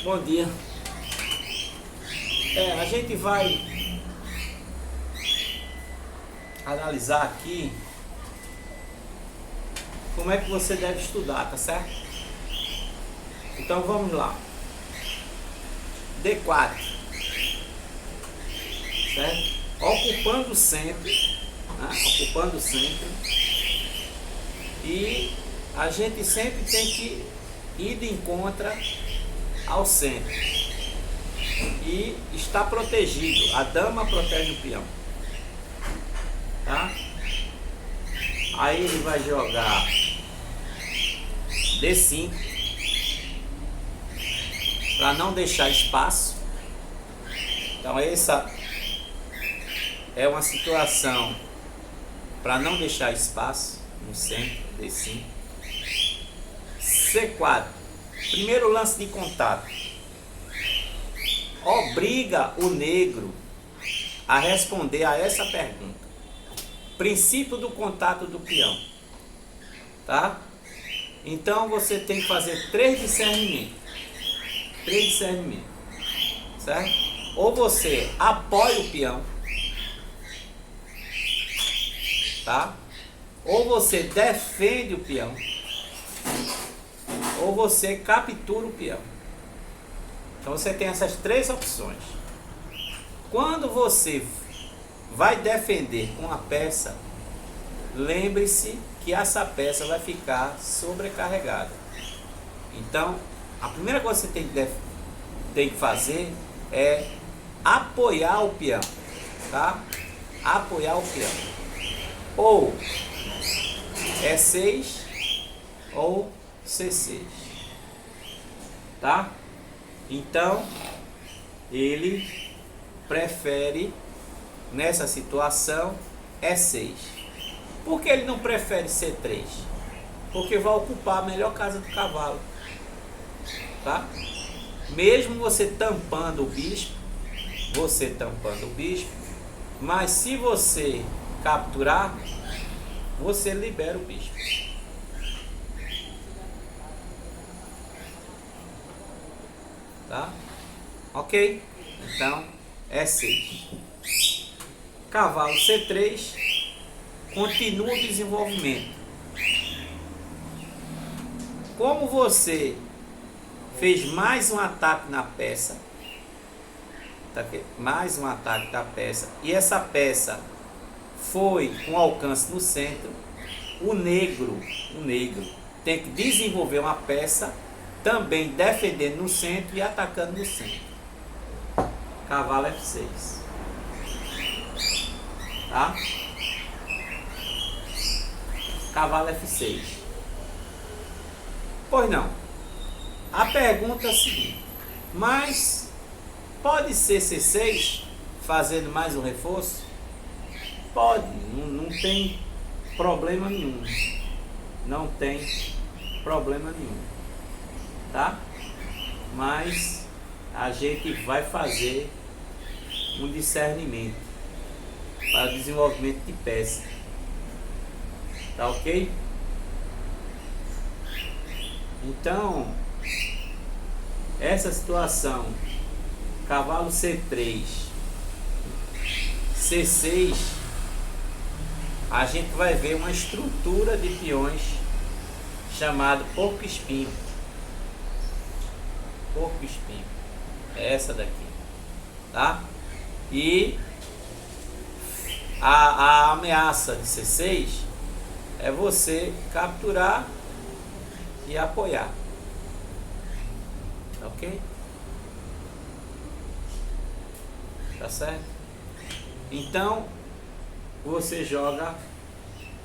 Bom dia. A gente vai analisar aqui como é que você deve estudar, tá certo? Então vamos lá. D4, certo? Ocupando o centro, né? Ocupando o centro. E a gente sempre tem que ir de encontro ao centro. E está protegido. A dama protege o peão. Tá? Aí ele vai jogar D5 para não deixar espaço. Então essa é uma situação para não deixar espaço no centro. D5. C4. Primeiro lance de contato. Obriga o negro a responder a essa pergunta. Princípio do contato do peão. Tá? Então você tem que fazer 3 discernimentos. 3 discernimentos. Certo? Ou você apoia o peão. Tá? Ou você defende o peão. Ou você captura o peão. Então você tem essas 3 opções. Quando você vai defender uma peça, lembre-se que essa peça vai ficar sobrecarregada. Então, a primeira coisa que você tem que fazer é apoiar o peão, tá? Apoiar o peão. Ou E6 ou C6, tá? Então, ele prefere, nessa situação, E6. Por que ele não prefere C3? Porque vai ocupar a melhor casa do cavalo. Tá? Mesmo você tampando o bispo, mas se você capturar, você libera o bispo. Tá? Ok? Então, E6. Cavalo C3. Continua o desenvolvimento. Como você fez mais um ataque na peça, tá aqui, mais um ataque da peça, e essa peça foi com alcance no centro, o negro tem que desenvolver uma peça também defendendo no centro e atacando no centro. Cavalo F6. Tá? Cavalo F6. Pois não. A pergunta é a seguinte: mas pode ser C6 fazendo mais um reforço? Pode, não tem problema nenhum. Não tem problema nenhum. Tá? Mas a gente vai fazer um discernimento para o desenvolvimento de peça. Tá ok? Então, essa situação, cavalo C3, C6, a gente vai ver uma estrutura de peões chamado porco-espinho. Porco-espinho. É essa daqui. Tá? E a ameaça de C6 é você capturar e apoiar. Ok? Tá certo? Então, você joga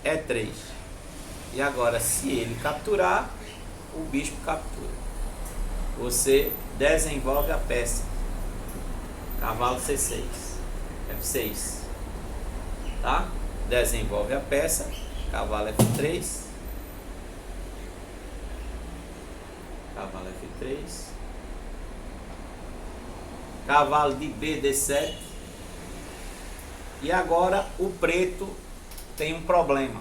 E3. E agora, se ele capturar, o bispo captura. Você desenvolve a peça. Cavalo C6. F6. Tá? Desenvolve a peça. Cavalo F3. Cavalo F3. Cavalo de B, D7. E agora o preto tem um problema.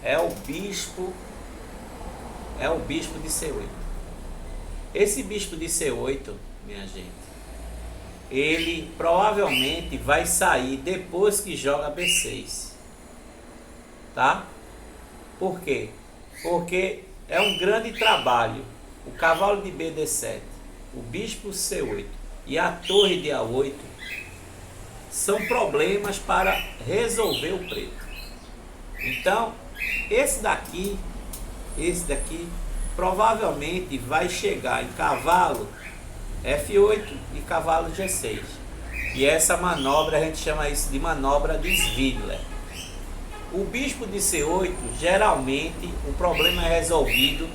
É o bispo de C8. Esse bispo de C8, minha gente, ele provavelmente vai sair depois que joga B6. Tá? Por quê? Porque é um grande trabalho. O cavalo de BD7, o bispo C8 e a torre de A8 são problemas para resolver o preto. Então, esse daqui provavelmente vai chegar em cavalo F8 e cavalo G6. E essa manobra a gente chama isso de manobra de Svidler. O bispo de C8, geralmente o problema é resolvido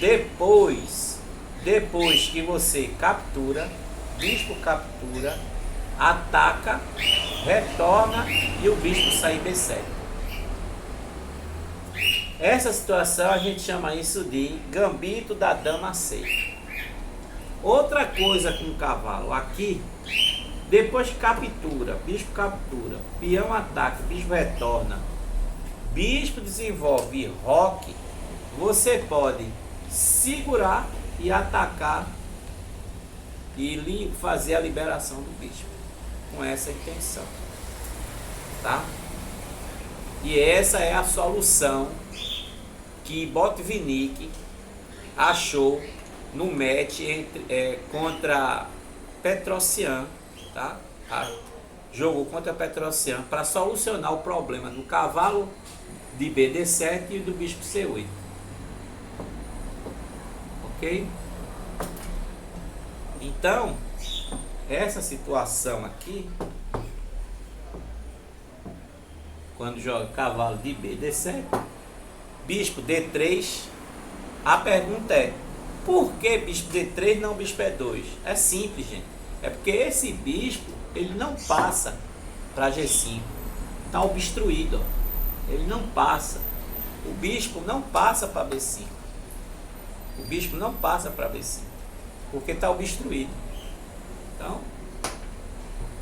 depois que você captura, bispo captura, ataca, retorna e o bispo sai B7. Essa situação a gente chama isso de gambito da dama C. Outra coisa com o cavalo aqui, depois que captura, peão ataca, bispo retorna, bispo desenvolve roque, você pode segurar e atacar e fazer a liberação do bispo com essa intenção, tá? E essa é a solução que Botvinnik achou no match contra Petrosyan, tá? Jogou contra Petrosyan para solucionar o problema do cavalo de BD7 e do bispo C8. Ok? Então, essa situação aqui, quando joga cavalo de BD7, bispo D3, a pergunta é: por que bispo D3 não bispo E2? É simples, gente. É porque esse bispo, ele não passa para G5. Está obstruído, ó. Ele não passa. O bispo não passa para B5. O bispo não passa para B5. Porque está obstruído. Então,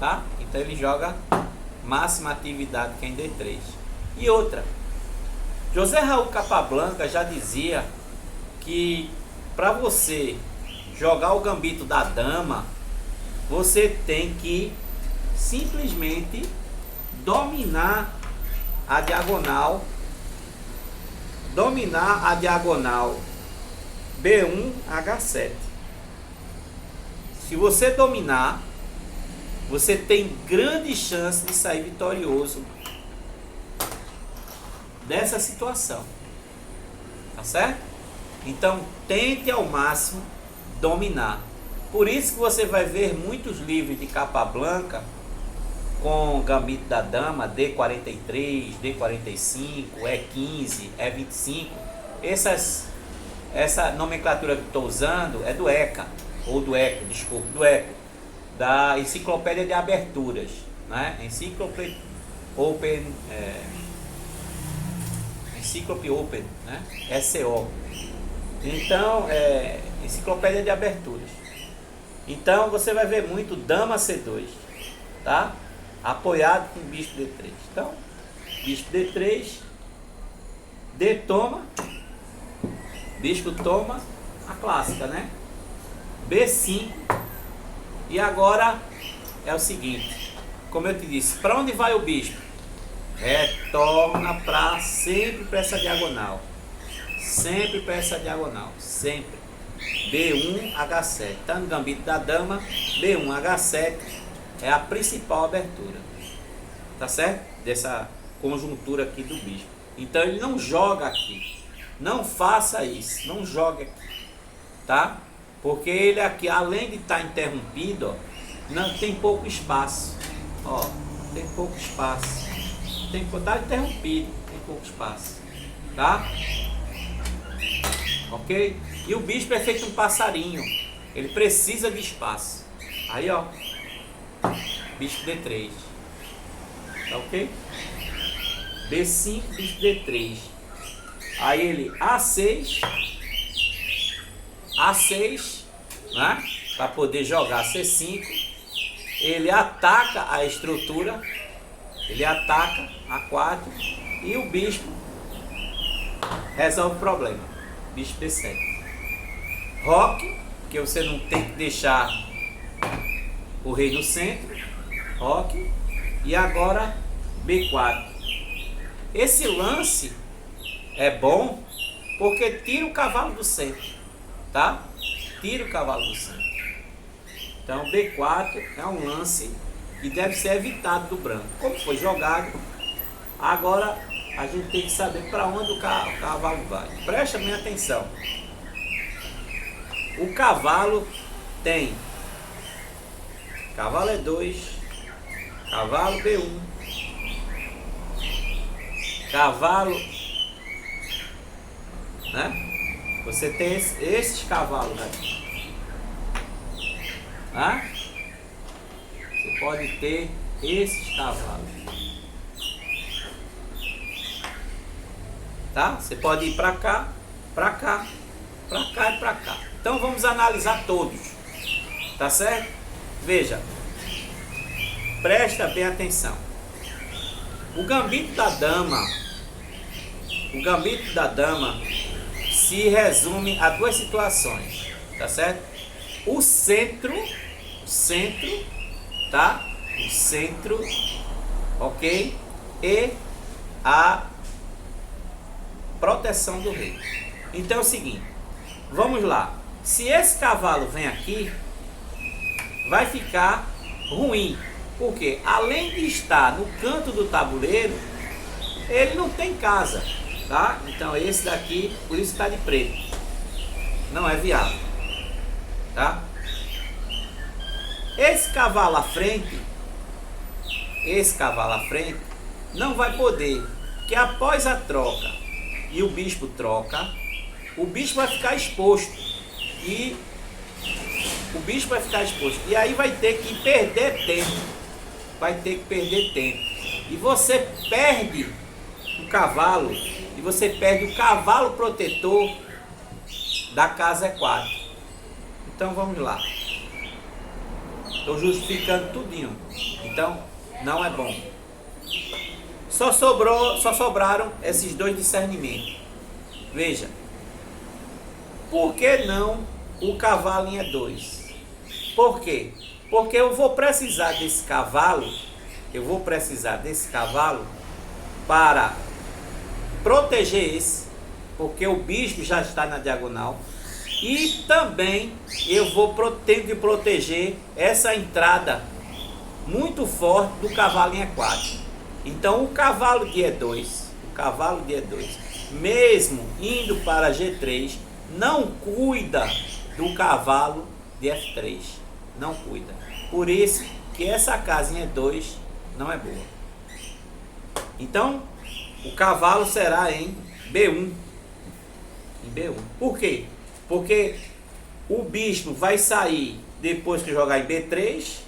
tá? Então ele joga máxima atividade que é em D3. E outra, José Raul Capablanca já dizia que para você jogar o gambito da dama, você tem que simplesmente dominar a diagonal B1 H7. Se você dominar, você tem grande chance de sair vitorioso dessa situação, tá certo? Então tente ao máximo dominar. Por isso que você vai ver muitos livros de Capablanca com gambito da dama D43, D45, E15, E25. Essa nomenclatura que estou usando é do ECA, ou do ECO, desculpa, do ECO, da Enciclopédia de Aberturas, né? Encyclopedia Open, Encyclopedia Open, né? SCO. Então, Enciclopédia de Aberturas. Então, você vai ver muito dama C2, tá? Apoiado com bispo D3. Então, bispo D3, D toma, bispo toma, a clássica, né? B5. E agora é o seguinte, como eu te disse, para onde vai o bispo? Retorna sempre para essa diagonal. Sempre para essa diagonal, sempre. B1 H7. Tá no gambito da dama, B1 H7 é a principal abertura, tá certo? Dessa conjuntura aqui do bispo. Então ele não joga aqui. Não faça isso, não jogue aqui, tá? Porque ele aqui, além de estar interrompido, ó, não tem pouco espaço. Ó, tem pouco espaço. Tem que estar interrompido, tem pouco espaço, tá? Ok? E o bispo é feito um passarinho. Ele precisa de espaço. Aí, ó, bispo D3, tá ok? B5, bispo D3. Aí ele A6, né? Para poder jogar C5. Ele ataca a estrutura, ele ataca A4 e o bispo resolve o problema. Bispo D7. Roque, porque você não tem que deixar o rei no centro. Ok. E agora B4. Esse lance é bom porque tira o cavalo do centro, tá? Tira o cavalo do centro. Então B4 é um lance que deve ser evitado do branco. Como foi jogado, agora a gente tem que saber para onde o cavalo vai. Presta bem atenção. O cavalo tem cavalo E2, cavalo B1, cavalo, né? Você tem esses cavalos aqui, tá? Você pode ter esses cavalos, tá? Você pode ir para cá, para cá, para cá e para cá. Então vamos analisar todos, tá certo? Veja, presta bem atenção. O gambito da dama se resume a duas situações, tá certo? O centro, tá? O centro, ok? E a proteção do rei. Então é o seguinte, vamos lá. Se esse cavalo vem aqui, vai ficar ruim. Porque além de estar no canto do tabuleiro, ele não tem casa, tá? Então esse daqui, por isso está de preto. Não é viável, tá? Esse cavalo à frente, não vai poder, que após a troca e o bispo troca, o bispo vai ficar exposto. E aí vai ter que perder tempo. E você perde o cavalo. E você perde o cavalo protetor da casa E4. Então vamos lá. Estou justificando tudinho. Então não é bom. Só sobraram esses dois discernimentos. Veja. Por que não o cavalo em E2? Por quê? Porque eu vou precisar desse cavalo para proteger esse, porque o bispo já está na diagonal, e também tenho que proteger essa entrada muito forte do cavalo em E4. Então o cavalo de E2, mesmo indo para G3, não cuida do cavalo de F3, não cuida. Por isso que essa casa em E2 não é boa. Então o cavalo será em B1. Por quê? Porque o bispo vai sair depois que jogar em B3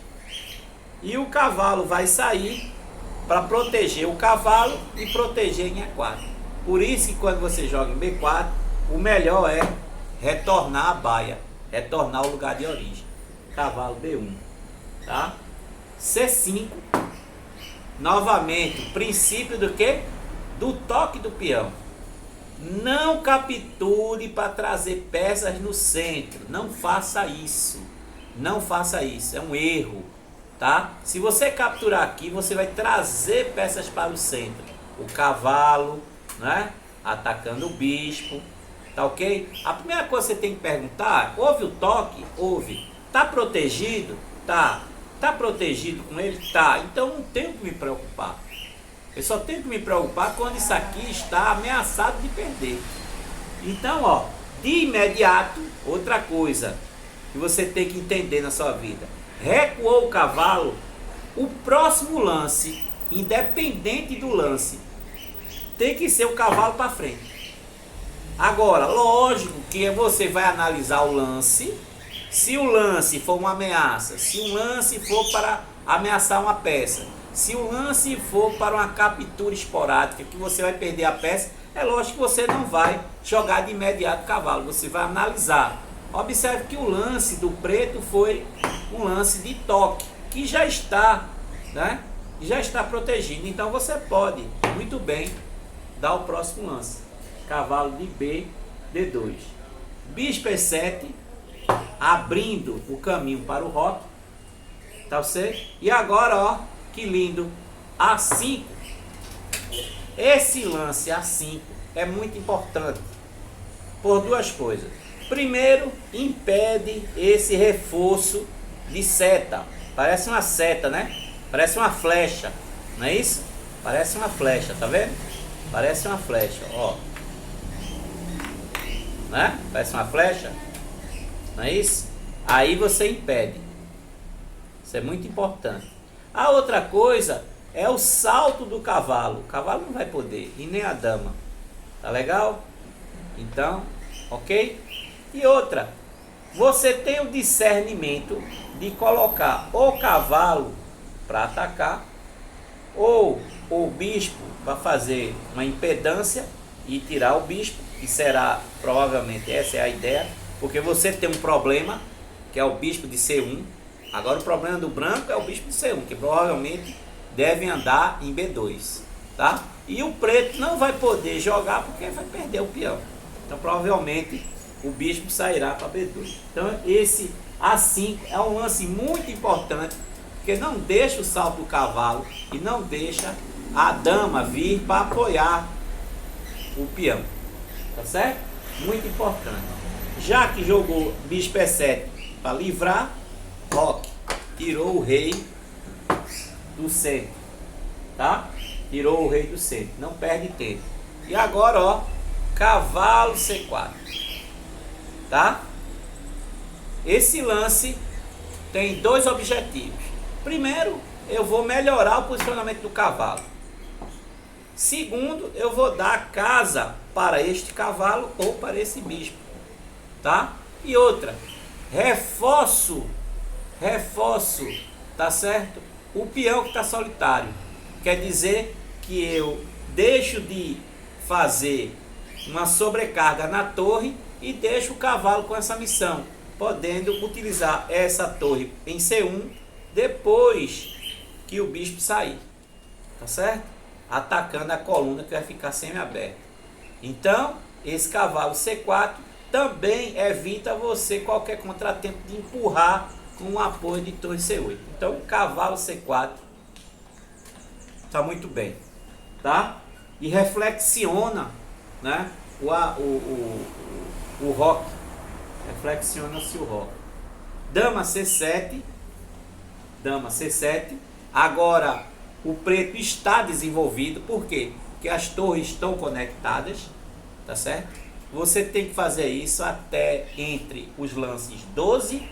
e o cavalo vai sair para proteger o cavalo e proteger em E4. Por isso que quando você joga em B4, o melhor é retornar a baia, retornar ao lugar de origem. Cavalo B1, tá? C5, novamente, princípio do que? Do toque do peão. Não capture para trazer peças no centro. Não faça isso. É um erro, tá? Se você capturar aqui, você vai trazer peças para o centro. O cavalo, né? Atacando o bispo, tá ok? A primeira coisa que você tem que perguntar: houve o toque? Houve. Tá protegido? Tá. Tá protegido com ele? Tá. Então não tenho que me preocupar. Eu só tenho que me preocupar quando isso aqui está ameaçado de perder. Então, ó, de imediato, outra coisa que você tem que entender na sua vida: recuou o cavalo, o próximo lance, independente do lance, tem que ser o cavalo para frente. Agora, lógico que você vai analisar o lance. Se o lance for uma ameaça, se o lance for para ameaçar uma peça, se o lance for para uma captura esporádica, que você vai perder a peça, é lógico que você não vai jogar de imediato o cavalo, você vai analisar. Observe que o lance do preto foi um lance de toque, que já está, né? Já está protegido. Então você pode muito bem dar o próximo lance. Cavalo de B, D2. Bispo E7. abrindo o caminho para o roque, tá certo? E agora, ó, que lindo, A5. Esse lance A5 é muito importante por duas coisas. Primeiro, impede esse reforço de seta. Parece uma seta, né? Parece uma flecha, não é isso? Parece uma flecha, tá vendo? Parece uma flecha, ó. Né? Parece uma flecha, não é isso? Aí você impede. Isso é muito importante. A outra coisa é o salto do cavalo. O cavalo não vai poder, e nem a dama. Tá legal? Então, ok? E outra, você tem o discernimento de colocar o cavalo para atacar ou o bispo para fazer uma impedância e tirar o bispo, que será provavelmente, essa é a ideia, porque você tem um problema que é o bispo de C1. Agora o problema do branco é o bispo de C1, que provavelmente deve andar em B2, tá? E o preto não vai poder jogar porque vai perder o peão. Então provavelmente o bispo sairá para B2. Então esse A5 é um lance muito importante, porque não deixa o salto do cavalo e não deixa a dama vir para apoiar o peão. Tá certo? Muito importante. Já que jogou bispo E7 para livrar, roque, tirou o rei do centro, tá? Tirou o rei do centro, não perde tempo. E agora, ó, cavalo C4, tá? Esse lance tem dois objetivos. Primeiro, eu vou melhorar o posicionamento do cavalo. Segundo, eu vou dar casa para este cavalo ou para esse bispo, tá? E outra, reforço, tá certo? O peão que está solitário. Quer dizer que eu deixo de fazer uma sobrecarga na torre e deixo o cavalo com essa missão, podendo utilizar essa torre em C1 depois que o bispo sair, tá certo? Atacando a coluna que vai ficar semi-aberta. Então, esse cavalo C4 também evita você qualquer contratempo de empurrar com o apoio de torre C8. Então, o cavalo C4 está muito bem, tá? E reflexiona, né? O roque. Reflexiona-se o roque. Dama C7. Dama C7. Agora o preto está desenvolvido. Por quê? Porque as torres estão conectadas, tá certo? Você tem que fazer isso até entre os lances 12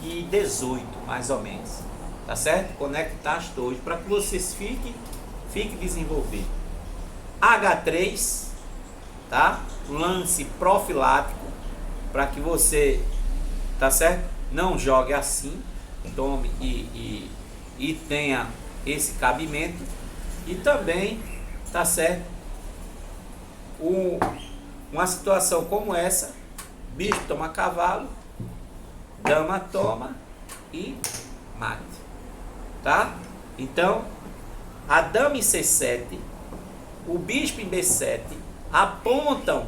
e 18, mais ou menos, tá certo? Conectar as torres para que vocês fique desenvolvido. H3, tá? Lance profilático para que você, tá certo? Não jogue assim, tome e tenha esse cabimento. E também, tá certo, uma situação como essa, bicho toma cavalo, dama toma e mate, tá? Então, a dama em C7, o bispo em B7 apontam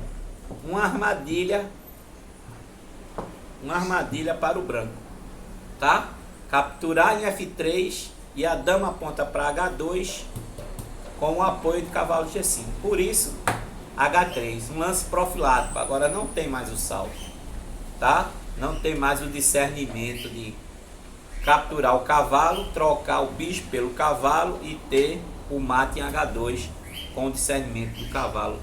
uma armadilha para o branco, tá? Capturar em F3 e a dama aponta para H2 com o apoio do cavalo G5. Por isso, H3, um lance profilático. Agora não tem mais o salto, tá? Não tem mais o discernimento de capturar o cavalo, trocar o bispo pelo cavalo e ter o mate em H2 com o discernimento do cavalo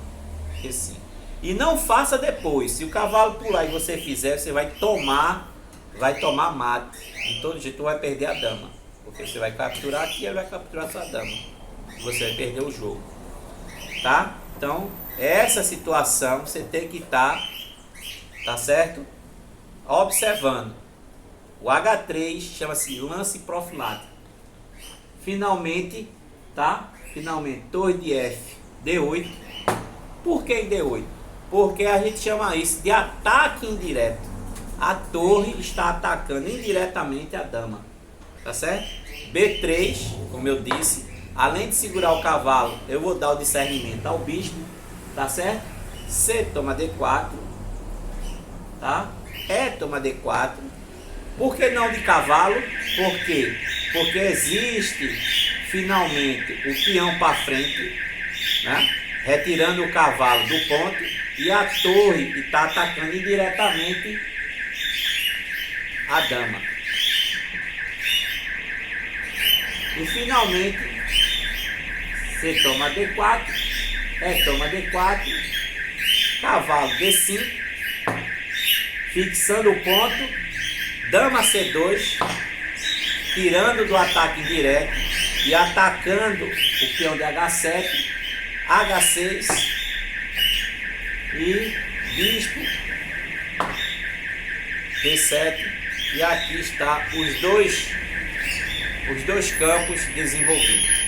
G5. E não faça depois. Se o cavalo pular e você fizer, você vai tomar mate. De todo jeito vai perder a dama, porque você vai capturar aqui e ele vai capturar a sua dama. Você vai perder o jogo, tá? Então, essa situação você tem que estar, tá certo? Observando. O H3 chama-se lance profilático. Finalmente, tá? Finalmente, torre de F, D8. Por que D8? Porque a gente chama isso de ataque indireto. A torre está atacando indiretamente a dama, tá certo? B3, como eu disse, além de segurar o cavalo, eu vou dar o discernimento ao bispo, tá certo? C toma D4, tá? é toma D4. Por que não de cavalo? Por quê? Porque existe finalmente o peão para frente, né? Retirando o cavalo do ponto, e a torre está atacando indiretamente a dama. E finalmente você toma D4, toma D4, cavalo D5, fixando o ponto, dama C2, tirando do ataque indireto e atacando o peão de H7, H6 e bispo D7, e aqui está os dois campos desenvolvidos.